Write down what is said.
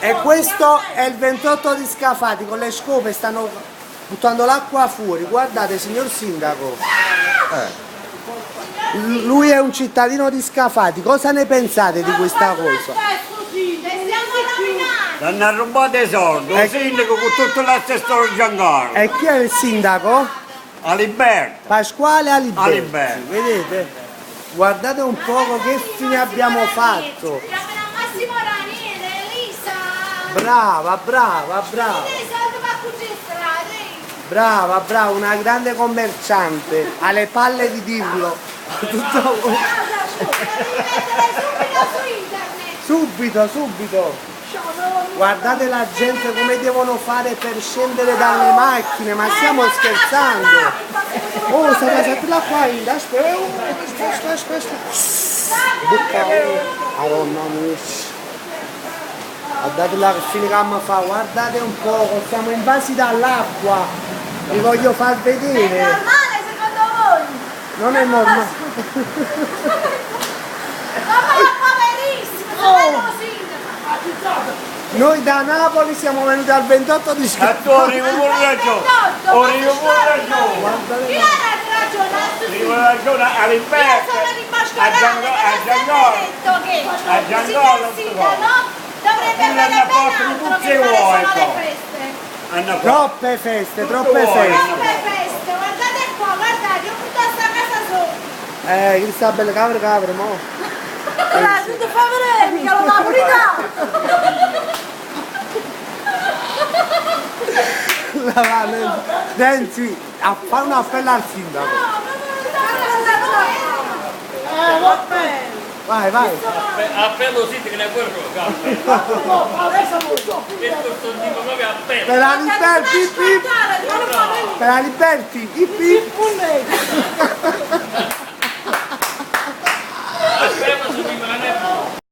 E questo è il 28 di Scafati, con le scope stanno buttando l'acqua fuori. Guardate, signor sindaco, lui è un cittadino di Scafati, cosa ne pensate di questa cosa? L'hanno rubato i soldi, il sindaco con tutto l'assessore Giancarlo. E chi è il sindaco? Aliberto. Pasquale Aliberti. Aliberti. Vedete? Guardate un poco che fine abbiamo fatto. Massimo Raniere, Elisa. Brava, brava, brava. Brava, brava, una grande commerciante. Ha le palle di dirlo. Subito, subito. Guardate la gente come devono fare per scendere dalle macchine, ma stiamo scherzando. Oh, sta passando là qua, aspetta. Madonna mia. Guardate là che fine che mi fa, guardate un poco, siamo invasi dall'acqua. Vi voglio far vedere. È normale secondo voi? Non è normale. Ma poverissimo, sono sindaco. Noi da Napoli siamo venuti al 28 di E Scafati. tu arrivi pure ragione. Arrivi pure ragione. Chi ha ragione? Arrivi ragione Io all'Alberto. sono di Pasquale, A Giancarlo. detto che A Giancarlo. il sindaco dovrebbe Hanno avere ben fatto altro tutti che fare voi, solo le poi. feste. Hanno fatto. Troppe feste, troppe Tutto feste. Troppe feste, guardate qua, guardate, ho buttato sta casa sopra. Che sta belle capre, mo. Allora, tu ti fai vedere, mica lo da purità. Renzi, a fare un appello al sindaco. Va bene. Vai, vai. Appello sì che ne puoi giocare. Questo tipo proprio appello. Per la Liberty, ip, ip. Per la Liberty, ip, ip.